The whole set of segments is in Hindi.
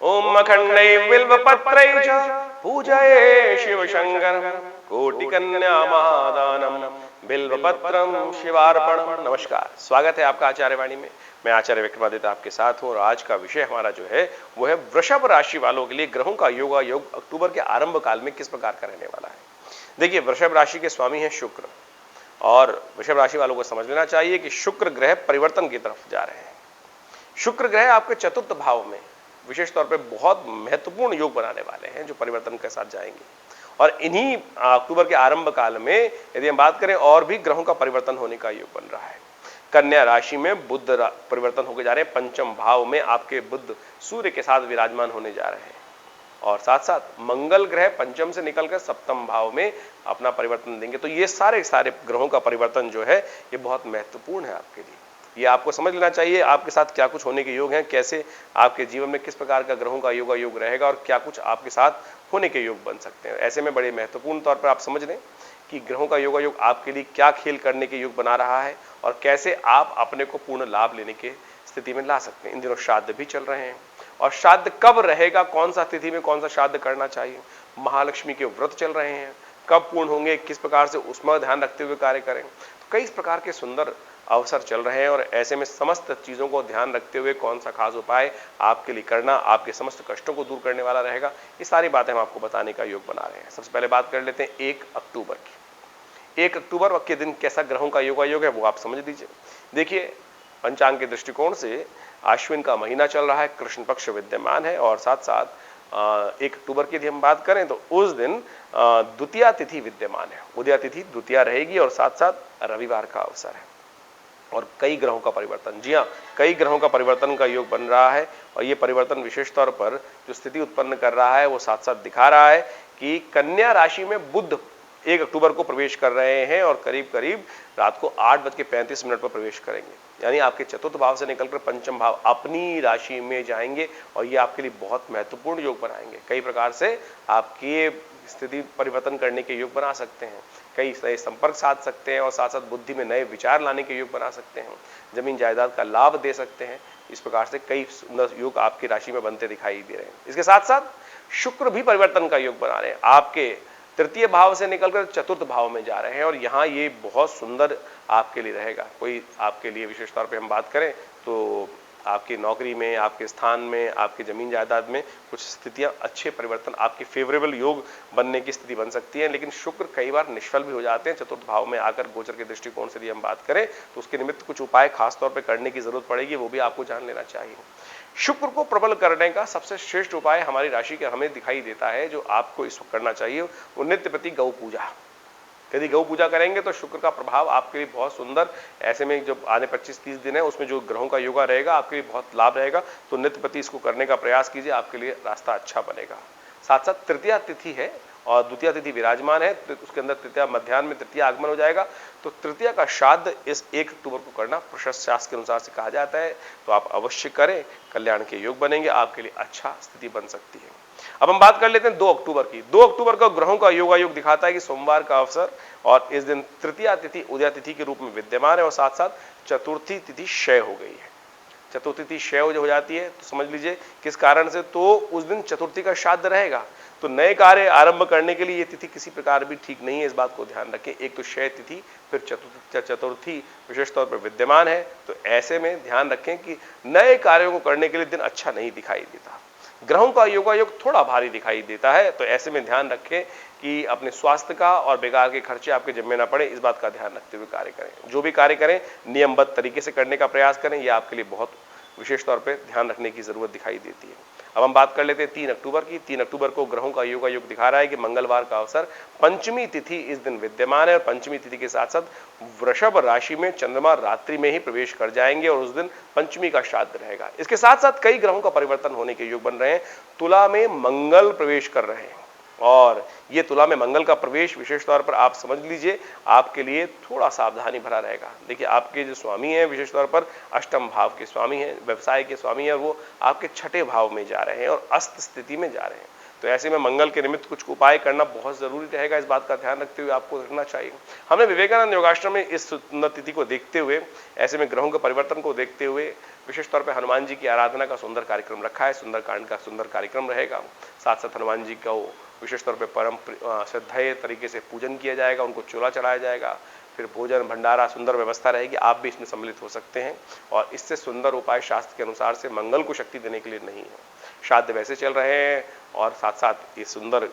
ओम अखंडै बिल्वपत्रै च पूजये शिव शंकर कोटिकन्या महादानम बिल्वपत्रम शिवार्पणम। नमस्कार, स्वागत है आपका आचार्य वाणी में। मैं आचार्य विक्रमादित्य आपके साथ हूँ और आज का विषय हमारा जो है वो है वृषभ राशि वालों के लिए ग्रहों का योगा योग अक्टूबर के आरंभ काल में किस प्रकार का रहने वाला है। देखिए, वृषभ राशि के स्वामी है शुक्र और वृषभ राशि वालों को समझ लेना चाहिए कि शुक्र ग्रह परिवर्तन की तरफ जा रहे हैं। शुक्र ग्रह आपके चतुर्थ भाव में विशेष तौर पे बहुत महत्वपूर्ण योग बनाने वाले हैं जो परिवर्तन के साथ जाएंगे। और इन्हीं अक्टूबर के आरंभ काल में यदि हम बात करें और भी ग्रहों का परिवर्तन होने का योग बन रहा है। कन्या राशि में बुध परिवर्तन होकर जा रहे हैं, पंचम भाव में आपके बुध सूर्य के साथ विराजमान होने जा रहे हैं और साथ साथ मंगल ग्रह पंचम से निकलकर सप्तम भाव में अपना परिवर्तन देंगे। तो ये सारे ग्रहों का परिवर्तन जो है ये बहुत महत्वपूर्ण है आपके लिए। ये आपको समझ लेना चाहिए आपके साथ क्या कुछ होने के योग हैं, कैसे आपके जीवन में किस प्रकार का ग्रहों का योगा योग रहेगा और क्या कुछ आपके साथ होने के योग बन सकते हैं। ऐसे में बड़े महत्वपूर्ण तौर पर आप समझ लें कि ग्रहों का योगा योग आपके लिए क्या खेल करने के योग बना रहा है और कैसे आप अपने को पूर्ण लाभ लेने के स्थिति में ला सकते हैं। इन दिनों श्राद्ध भी चल रहे हैं और श्राद्ध कब रहेगा, कौन सा तिथि में कौन सा श्राद्ध करना चाहिए, महालक्ष्मी के व्रत चल रहे हैं, कब पूर्ण होंगे, किस प्रकार से उसमें ध्यान रखते हुए कार्य करें। तो कई प्रकार के सुंदर अवसर चल रहे हैं और ऐसे में समस्त चीजों को ध्यान रखते हुए कौन सा खास उपाय आपके लिए करना आपके समस्त कष्टों को दूर करने वाला रहेगा, ये सारी बातें हम आपको बताने का योग बना रहे हैं। सबसे पहले बात कर लेते हैं 1 अक्टूबर की। 1 अक्टूबर के दिन कैसा ग्रहों का योगा योग है वो आप समझ लीजिए। देखिए, पंचांग के दृष्टिकोण से आश्विन का महीना चल रहा है, कृष्ण पक्ष विद्यमान है और साथ साथ 1 अक्टूबर की यदि हम बात करें तो उस दिन द्वितीया तिथि विद्यमान है। उदया तिथि द्वितीया रहेगी और साथ साथ रविवार का अवसर है और कई ग्रहों का परिवर्तन, जी हाँ, कई ग्रहों का परिवर्तन का योग बन रहा है और ये परिवर्तन विशेष तौर पर जो स्थिति उत्पन्न कर रहा है वो साथ साथ दिखा रहा है कि कन्या राशि में बुध 1 अक्टूबर को प्रवेश कर रहे हैं और करीब करीब रात को 8:35 पर प्रवेश करेंगे, यानी आपके चतुर्थ भाव से निकलकर पंचम भाव अपनी राशि में जाएंगे और ये आपके लिए बहुत महत्वपूर्ण योग बनाएंगे। कई प्रकार से आपकी स्थिति परिवर्तन करने के योग बना सकते हैं, कई नए संपर्क साध सकते हैं और साथ साथ बुद्धि में नए विचार लाने के योग बना सकते हैं, जमीन जायदाद का लाभ दे सकते हैं। इस प्रकार से कई सुंदर योग आपकी राशि में बनते दिखाई दे रहे हैं। इसके साथ साथ शुक्र भी परिवर्तन का योग बना रहे हैं, आपके तृतीय भाव से निकलकर चतुर्थ भाव में जा रहे हैं और यहाँ ये बहुत सुंदर आपके लिए रहेगा। कोई आपके लिए विशेष तौर पे हम बात करें तो आपकी नौकरी में, आपके स्थान में, आपकी जमीन जायदाद में कुछ स्थितियां अच्छे परिवर्तन, आपके फेवरेबल योग बनने की स्थिति बन सकती है। लेकिन शुक्र कई बार निष्फल भी हो जाते हैं। चतुर्थ भाव में आकर गोचर के दृष्टिकोण से यदि हम बात करें तो उसके निमित्त कुछ उपाय खास तौर पर करने की जरूरत पड़ेगी, वो भी आपको जान लेना चाहिए। शुक्र को प्रबल करने का सबसे श्रेष्ठ उपाय हमारी राशि के हमें दिखाई देता है, जो आपको इस वक्त करना चाहिए, वो नित्य प्रति गौ पूजा। यदि गौ पूजा करेंगे तो शुक्र का प्रभाव आपके लिए बहुत सुंदर, ऐसे में जो आने 25-30 दिन है उसमें जो ग्रहों का योगा रहेगा आपके लिए बहुत लाभ रहेगा। तो नित्य प्रति इसको करने का प्रयास कीजिए, आपके लिए रास्ता अच्छा बनेगा। साथ साथ तृतीया तिथि है और द्वितीय तिथि विराजमान है, तो उसके अंदर तृतीया मध्याह्न में तृतीय आगमन हो जाएगा। तो तृतीया का श्राद्ध इस 1 अक्टूबर को करना प्रशस्त शास्त्र के अनुसार से कहा जाता है, तो आप अवश्य करें, कल्याण के योग बनेंगे, आपके लिए अच्छा स्थिति बन सकती है। अब हम बात कर लेते हैं 2 अक्टूबर की। 2 अक्टूबर का ग्रहों का योगा योग दिखाता है कि सोमवार का अवसर और इस दिन तृतीया तिथि उदया तिथि के रूप में विद्यमान है और साथ साथ चतुर्थी तिथि क्षय हो गई है। चतुर्थी तिथि क्षय हो जाती है तो समझ लीजिए किस कारण से, तो उस दिन चतुर्थी का श्राद्ध रहेगा। तो नए कार्य आरंभ करने के लिए ये तिथि किसी प्रकार भी ठीक नहीं है, इस बात को ध्यान रखें। एक तो क्षय तिथि, फिर चतुर्थी विशेष तौर पर विद्यमान है, तो ऐसे में ध्यान रखें कि नए कार्यों को करने के लिए दिन अच्छा नहीं दिखाई देता। ग्रहों का योगा योग थोड़ा भारी दिखाई देता है, तो ऐसे में ध्यान रखें कि अपने स्वास्थ्य का और बेकार के खर्चे आपके जिम्मे ना पड़े, इस बात का ध्यान रखते हुए कार्य करें। जो भी कार्य करें नियमबद्ध तरीके से करने का प्रयास करें, यह आपके लिए बहुत विशेष तौर पे ध्यान रखने की जरूरत दिखाई देती है। अब हम बात कर लेते हैं 3 अक्टूबर की। 3 अक्टूबर को ग्रहों का योगा योग दिखा रहा है कि मंगलवार का अवसर, पंचमी तिथि इस दिन विद्यमान है और पंचमी तिथि के साथ साथ वृषभ राशि में चंद्रमा रात्रि में ही प्रवेश कर जाएंगे और उस दिन पंचमी का श्राद्ध रहेगा। इसके साथ साथ कई ग्रहों का परिवर्तन होने के योग बन रहे हैं। तुला में मंगल प्रवेश कर रहे हैं और ये तुला में मंगल का प्रवेश विशेष तौर पर आप समझ लीजिए आपके लिए थोड़ा सावधानी भरा रहेगा। देखिए, आपके जो स्वामी हैं विशेष तौर पर अष्टम भाव के स्वामी हैं, व्यवसाय के स्वामी हैं, और वो आपके छठे भाव में जा रहे हैं और अस्त स्थिति में जा रहे हैं। तो ऐसे में मंगल के निमित्त कुछ उपाय करना बहुत जरूरी रहेगा। इस बात का ध्यान रखते हुए आपको रखना चाहिए। हमने विवेकानंद योगाश्रम में इस सुंदर तिथि को देखते हुए, ऐसे में ग्रहों के परिवर्तन को देखते हुए विशेष तौर पर हनुमान जी की आराधना का सुंदर कार्यक्रम रखा है। सुंदरकांड का सुंदर कार्यक्रम रहेगा। साथ साथ हनुमान जी को विशेष तौर पर परम श्रद्धेय तरीके से पूजन किया जाएगा, उनको चोला चढ़ाया जाएगा, फिर भोजन भंडारा सुंदर व्यवस्था रहेगी। आप भी इसमें सम्मिलित हो सकते हैं। और इससे सुंदर उपाय शास्त्र के अनुसार से मंगल को शक्ति देने के लिए नहीं है। श्राद्ध वैसे चल रहे हैं और साथ साथ ये सुंदर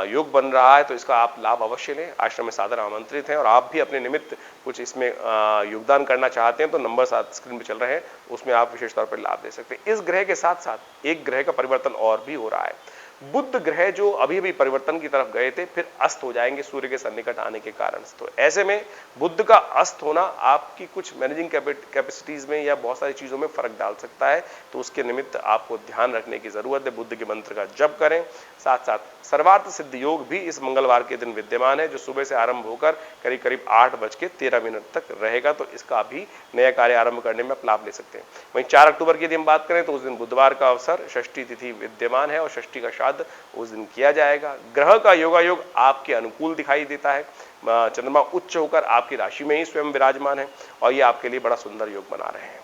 योग बन रहा है, तो इसका आप लाभ अवश्य लें। आश्रम में सादर आमंत्रित हैं और आप भी अपने निमित्त कुछ इसमें योगदान करना चाहते हैं तो नंबर साथ स्क्रीन पर चल रहे हैं, उसमें आप विशेष तौर पर लाभ ले सकते हैं। इस ग्रह के साथ साथ एक ग्रह का परिवर्तन और भी हो रहा है। बुध ग्रह जो अभी भी परिवर्तन की तरफ गए थे, फिर अस्त हो जाएंगे सूर्य के सन्निकट आने के कारण। तो ऐसे में बुध का अस्त होना आपकी कुछ मैनेजिंग कैपेसिटीज में या बहुत सारी चीजों में फर्क डाल सकता है, तो उसके निमित्त आपको ध्यान रखने की जरूरत है। बुद्ध के मंत्र का जप करें। साथ साथ सर्वार्थ सिद्ध योग भी इस मंगलवार के दिन विद्यमान है, जो सुबह से आरंभ होकर करीब करीब 8:13 तक रहेगा। तो इसका भी नया कार्य आरंभ करने में आप लाभ ले सकते हैं। वहीं 4 अक्टूबर की यदि हम बात करें तो उस दिन बुधवार का अवसर, षष्ठी तिथि विद्यमान है और षष्ठी का उस दिन किया जाएगा। ग्रह का योगायोग आपके अनुकूल दिखाई देता है। चंद्रमा उच्च होकर आपकी राशि में ही स्वयं विराजमान है और ये आपके लिए बड़ा सुंदर योग बना रहे हैं।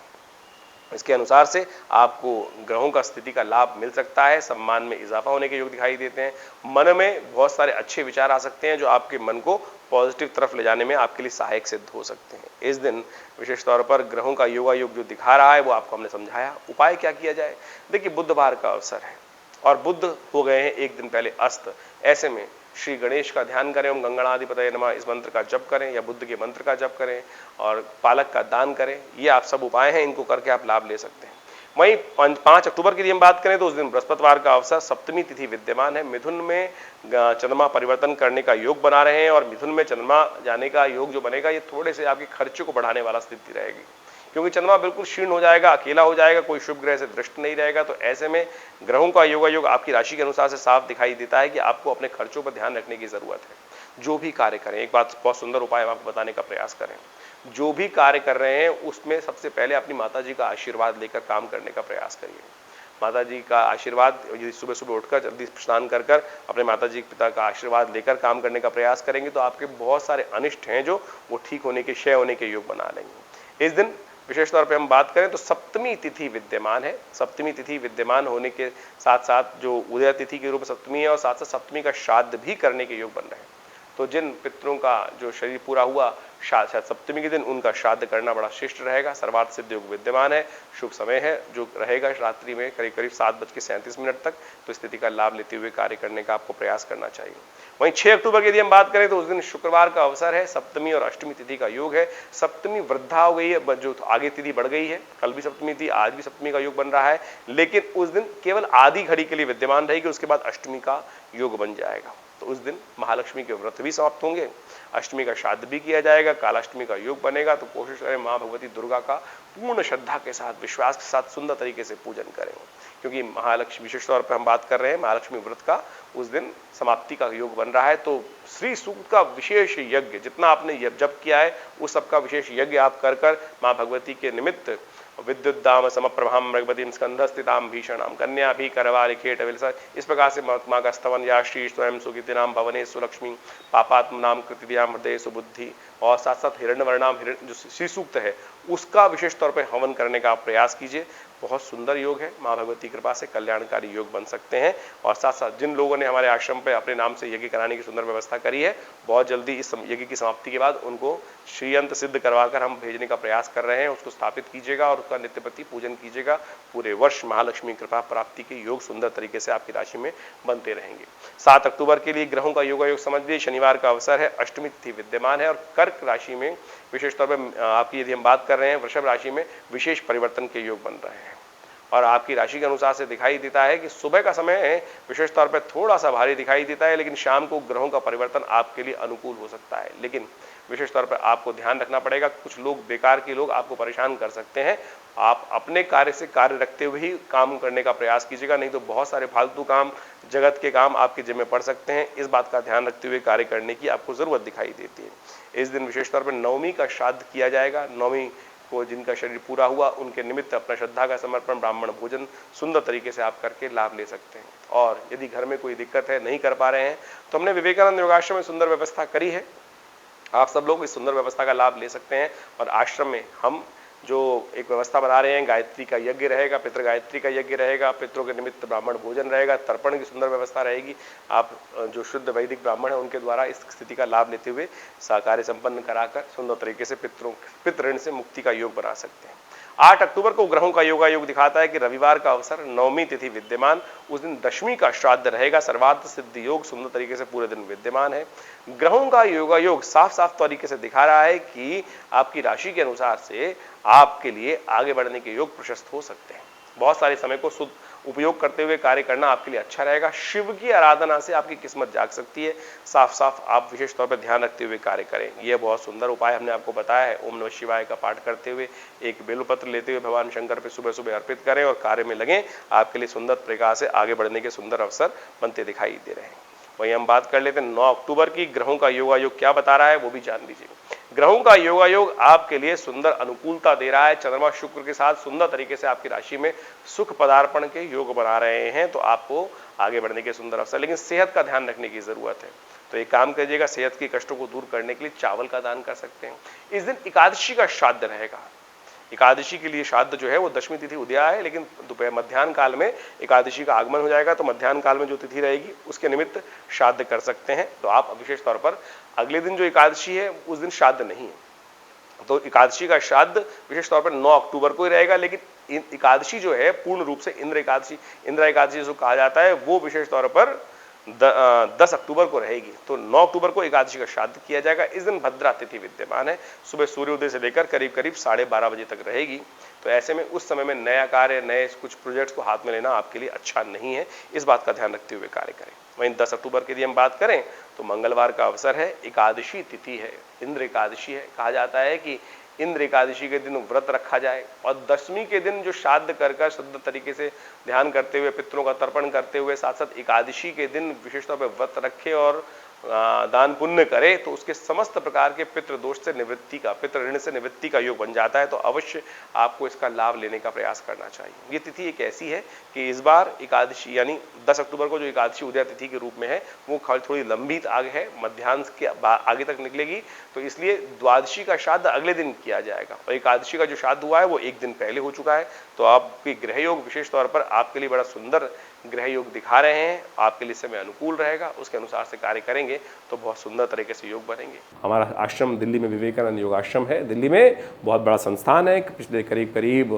इसके अनुसार से आपको ग्रहों का स्थिति का लाभ मिल सकता है। सम्मान में इजाफा होने के योग दिखाई देते हैं। मन में बहुत सारे अच्छे विचार आ सकते हैं जो आपके मन को पॉजिटिव तरफ ले जाने में आपके लिए सहायक सिद्ध हो सकते हैं। इस दिन विशेष तौर पर ग्रहों का योगायोग जो दिखा रहा है वो आपको हमने समझाया। उपाय क्या किया जाए? देखिए, बुधवार का अवसर है और बुध हो गए हैं एक दिन पहले अस्त। ऐसे में श्री गणेश का ध्यान करें, ओम गंगणाधिपतये नमः इस मंत्र का जप करें या बुद्ध के मंत्र का जप करें और पालक का दान करें। ये आप सब उपाय हैं, इनको करके आप लाभ ले सकते हैं। वहीं 5 अक्टूबर की यदि हम बात करें तो उस दिन बृहस्पतिवार का अवसर, सप्तमी तिथि विद्यमान है। मिथुन में चंद्रमा परिवर्तन करने का योग बना रहे हैं और मिथुन में चंद्रमा जाने का योग जो बनेगा ये थोड़े से आपके खर्चों को बढ़ाने वाला स्थिति रहेगी, क्योंकि चंद्रमा बिल्कुल क्षीण हो जाएगा, अकेला हो जाएगा, कोई शुभ ग्रह से दृष्ट नहीं रहेगा। तो ऐसे में ग्रहों का योगायोग आपकी राशि के अनुसार से साफ दिखाई देता है कि आपको अपने खर्चों पर ध्यान रखने की जरूरत है। जो भी कार्य करें, एक बात बहुत सुंदर उपाय हम आपको बताने का प्रयास करें। जो भी कार्य कर रहे हैं उसमें सबसे पहले अपनी माता जी का आशीर्वाद लेकर काम करने का प्रयास करिए। माता जी का आशीर्वाद, यदि सुबह सुबह उठकर जल्दी स्नान कर अपने माता जी पिता का आशीर्वाद लेकर काम करने का प्रयास करेंगे तो आपके बहुत सारे अनिष्ट हैं जो वो ठीक होने के, क्षय होने के योग बना लेंगे। इस दिन विशेष तौर पे हम बात करें तो सप्तमी तिथि विद्यमान है। सप्तमी तिथि विद्यमान होने के साथ साथ जो उदय तिथि के रूप में सप्तमी है और साथ साथ सप्तमी का श्राद्ध भी करने के योग बन रहे हैं। तो जिन पितरों का जो शरीर पूरा हुआ शायद सप्तमी के दिन, उनका श्राद्ध करना बड़ा श्रेष्ठ रहेगा। सर्वार्थ सिद्ध योग विद्यमान है। शुभ समय है जो रहेगा रात्रि में करीब करीब 7:37 तक। तो स्थिति का लाभ लेते हुए कार्य करने का आपको प्रयास करना चाहिए। वहीं 6 अक्टूबर की यदि हम बात करें तो उस दिन शुक्रवार का अवसर है। सप्तमी और अष्टमी तिथि का योग है। सप्तमी वृद्धा हो गई है, जो आगे तिथि बढ़ गई है। कल भी सप्तमी थी, आज भी सप्तमी का योग बन रहा है, लेकिन उस दिन केवल आधी घड़ी के लिए विद्यमान रहेगी, उसके बाद अष्टमी का योग बन जाएगा। तो उस दिन महालक्ष्मी के व्रत भी समाप्त होंगे, अष्टमी का श्राद्ध भी किया जाएगा, कालाष्टमी का योग बनेगा। तो कोशिश करें मां भगवती दुर्गा का पूर्ण श्रद्धा के साथ, विश्वास के साथ सुंदर तरीके से पूजन करें, क्योंकि महालक्ष्मी विशेष तौर पर हम बात कर रहे हैं महालक्ष्मी व्रत का उस दिन समाप्ति का योग बन रहा है। तो श्री सूक्त का विशेष यज्ञ, जितना आपने जप किया है उस सबका विशेष यज्ञ आप कर मां भगवती के निमित्त विद्युद्दाम समप्रभाम मृगवतीम स्कंधस्थिताम भीषणाम कन्या भी करवारी खेट विलसा, इस प्रकार से महात्मा का स्तवन या श्री स्वयं सुगीति नाम भवने सुलक्ष्मी पापात्म नाम कृतियाम हृदय सुबुद्धि, और साथ साथ हिरण्यवर्णाम जो श्री सूक्त है उसका विशेष तौर पर हवन करने का आप प्रयास कीजिए। बहुत सुंदर योग है, माँ भगवती कृपा से कल्याणकारी योग बन सकते हैं। और साथ साथ जिन लोगों ने हमारे आश्रम पे अपने नाम से यज्ञ कराने की सुंदर व्यवस्था करी है, बहुत जल्दी इस यज्ञ की समाप्ति के बाद उनको श्रीयंत सिद्ध करवाकर हम भेजने का प्रयास कर रहे हैं। उसको स्थापित कीजिएगा और उसका नित्यप्रति पूजन कीजिएगा। पूरे वर्ष महालक्ष्मी कृपा प्राप्ति के योग सुंदर तरीके से आपकी राशि में बनते रहेंगे। 7 अक्टूबर के लिए ग्रहों का योग समझ लीजिए। शनिवार का अवसर है, अष्टमी तिथि विद्यमान है और कर्क राशि में विशेष तौर पर आपकी यदि हम बात कर रहे हैं वृषभ राशि में विशेष परिवर्तन के योग बन रहे हैं। और आपकी राशि के अनुसार से दिखाई देता है कि सुबह का समय विशेष तौर पर थोड़ा सा भारी दिखाई देता है, लेकिन शाम को ग्रहों का परिवर्तन आपके लिए अनुकूल हो सकता है। लेकिन विशेष तौर पर आपको ध्यान रखना पड़ेगा, कुछ लोग बेकार के लोग आपको परेशान कर सकते हैं। आप अपने कार्य से कार्य रखते हुए ही काम करने का प्रयास कीजिएगा, नहीं तो बहुत सारे फालतू काम, जगत के काम आपके जिम्मे पड़ सकते हैं। इस बात का ध्यान रखते हुए कार्य करने की आपको जरूरत दिखाई देती है। इस दिन विशेष तौर पर नवमी का श्राद्ध किया जाएगा। नवमी जिनको जिनका शरीर पूरा हुआ उनके निमित्त अपना श्रद्धा का समर्पण ब्राह्मण भोजन सुंदर तरीके से आप करके लाभ ले सकते हैं। और यदि घर में कोई दिक्कत है, नहीं कर पा रहे हैं, तो हमने विवेकानंद योगाश्रम में सुंदर व्यवस्था करी है। आप सब लोग इस सुंदर व्यवस्था का लाभ ले सकते हैं। और आश्रम में हम जो एक व्यवस्था बना रहे हैं, गायत्री का यज्ञ रहेगा, पितृ गायत्री का यज्ञ रहेगा, पितरों के निमित्त ब्राह्मण भोजन रहेगा, तर्पण की सुंदर व्यवस्था रहेगी। आप जो शुद्ध वैदिक ब्राह्मण है उनके द्वारा इस स्थिति का लाभ लेते हुए कार्य संपन्न कराकर सुंदर तरीके से पितृ ऋण से मुक्ति का योग बना सकते हैं। 8 अक्टूबर को ग्रहों का योगायोग दिखाता है कि रविवार का अवसर, नवमी तिथि विद्यमान, उस दिन दशमी का श्राद्ध रहेगा। सर्वार्थ सिद्ध योग सुंदर तरीके से पूरे दिन विद्यमान है। ग्रहों का योगायोग साफ साफ तरीके से दिखा रहा है कि आपकी राशि के अनुसार से आपके लिए आगे बढ़ने के योग प्रशस्त हो सकते हैं। बहुत सारे समय को शुद्ध उपयोग करते हुए कार्य करना आपके लिए अच्छा रहेगा। शिव की आराधना से आपकी किस्मत जाग सकती है। साफ साफ आप विशेष तौर पर ध्यान रखते हुए कार्य करें। यह बहुत सुंदर उपाय हमने आपको बताया है। ओम नमः शिवाय का पाठ करते हुए, एक बेलपत्र लेते हुए भगवान शंकर पे सुबह सुबह अर्पित करें और कार्य में लगें। आपके लिए सुंदर प्रकार से आगे बढ़ने के सुंदर अवसर बनते दिखाई दे रहे हैं। वहीं हम बात कर लेते हैं 9 अक्टूबर की। ग्रहों का योगायोग क्या बता रहा है वो भी जान लीजिए। ग्रहों का योगायोग आपके लिए सुंदर अनुकूलता दे रहा है। चंद्रमा शुक्र के साथ सुंदर तरीके से आपकी राशि में सुख पदार्पण के योग बना रहे हैं, तो आपको आगे बढ़ने के सुंदर अवसर। लेकिन सेहत का ध्यान रखने की जरूरत है, तो एक काम कीजिएगा, सेहत के कष्टों को दूर करने के लिए चावल का दान कर सकते हैं। इस दिन एकादशी का श्राद्ध रहेगा। एकादशी के लिए श्राद्ध जो है वो दशमी तिथि उदया है, लेकिन दोपहर मध्याह्न काल में एकादशी का आगमन हो जाएगा, तो मध्याह्न काल में जो तिथि रहेगी उसके निमित्त श्राद्ध कर सकते हैं। तो आप विशेष तौर पर अगले दिन जो एकादशी है उस दिन श्राद्ध नहीं है, तो एकादशी का श्राद्ध विशेष तौर पर 9 अक्टूबर को ही रहेगा। लेकिन एकादशी जो है पूर्ण रूप से इंद्र एकादशी जो कहा जाता है वो विशेष तौर पर 10 अक्टूबर को रहेगी। तो 9 अक्टूबर को एकादशी का श्राद्ध किया जाएगा। इस दिन भद्रा तिथि विद्यमान है। सुबह सूर्योदय से लेकर करीब 12:30 बजे तक रहेगी। तो ऐसे में उस समय में नया कार्य, नए कुछ प्रोजेक्ट्स को हाथ में लेना आपके लिए अच्छा नहीं है। इस बात का ध्यान रखते हुए कार्य करें। वहीं 10 अक्टूबर की यदि हम बात करें तो मंगलवार का अवसर है, एकादशी तिथि है, इंद्र एकादशी है। कहा जाता है कि इंद्र एकादशी के दिन व्रत रखा जाए और दशमी के दिन जो श्राद्ध कर शुद्ध तरीके से ध्यान करते हुए, पितरों का तर्पण करते हुए, साथ साथ एकादशी के दिन विशेष तौर पर व्रत रखे और दान पुण्य करे, तो उसके समस्त प्रकार के पितृ दोष से निवृत्ति का, पितृ ऋण से निवृत्ति का योग बन जाता है। तो अवश्य आपको इसका लाभ लेने का प्रयास करना चाहिए। ये तिथि एक ऐसी है कि इस बार एकादशी यानी 10 अक्टूबर को जो एकादशी उदय तिथि के रूप में है वो थोड़ी लंबी आगे है, मध्याह्न के आगे तक निकलेगी। तो इसलिए द्वादशी का श्राद्ध अगले दिन किया जाएगा और एकादशी का जो श्राद्ध हुआ है वो एक दिन पहले हो चुका है। तो आपके ग्रह योग विशेष तौर पर आपके लिए बड़ा सुंदर ग्रह योग दिखा रहे हैं। आपके लिए समय अनुकूल रहेगा, उसके अनुसार से कार्य करेंगे तो बहुत सुंदर तरीके से योग बनेंगे। हमारा आश्रम दिल्ली में विवेकानंद योग आश्रम है। दिल्ली में बहुत बड़ा संस्थान है, पिछले करीब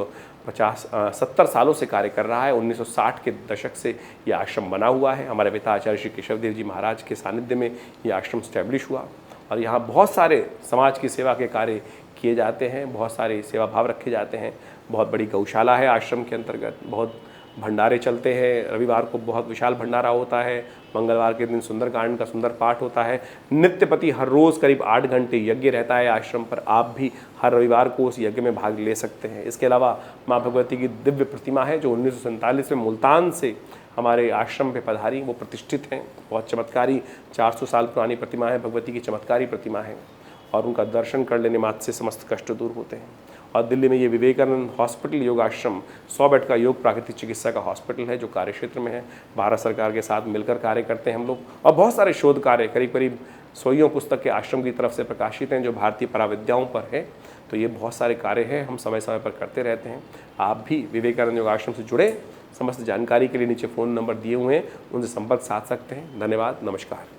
70 सालों से कार्य कर रहा है। 1960 के दशक से ये आश्रम बना हुआ है। हमारे पिता आचार्य श्री केशवदेव जी महाराज के सानिध्य में ये आश्रम स्टैब्लिश हुआ और यहाँ बहुत सारे समाज की सेवा के कार्य किए जाते हैं, बहुत सारे सेवा भाव रखे जाते हैं। बहुत बड़ी गौशाला है आश्रम के अंतर्गत, बहुत भंडारे चलते हैं। रविवार को बहुत विशाल भंडारा होता है, मंगलवार के दिन सुंदरकांड का सुंदर पाठ होता है। नित्यपति हर रोज़ करीब 8 घंटे यज्ञ रहता है आश्रम पर। आप भी हर रविवार को उस यज्ञ में भाग ले सकते हैं। इसके अलावा माँ भगवती की दिव्य प्रतिमा है जो 1947 में मुल्तान से हमारे आश्रम पे पधारी, वो प्रतिष्ठित हैं। बहुत चमत्कारी 400 साल पुरानी प्रतिमा है, भगवती की चमत्कारी प्रतिमा है और उनका दर्शन कर लेने मात्र से समस्त कष्ट दूर होते हैं। और दिल्ली में ये विवेकानंद हॉस्पिटल योग आश्रम 100 बेड का योग प्राकृतिक चिकित्सा का हॉस्पिटल है जो कार्य क्षेत्र में है। भारत सरकार के साथ मिलकर कार्य करते हैं हम लोग और बहुत सारे शोध कार्य करीब 100 पुस्तक के आश्रम की तरफ से प्रकाशित हैं जो भारतीय पराविद्याओं पर है। तो ये बहुत सारे कार्य हैं, हम समय समय पर करते रहते हैं। आप भी विवेकानंद योग आश्रम से जुड़े, समस्त जानकारी के लिए नीचे फ़ोन नंबर दिए हुए हैं, उनसे संपर्क साध सकते हैं। धन्यवाद, नमस्कार।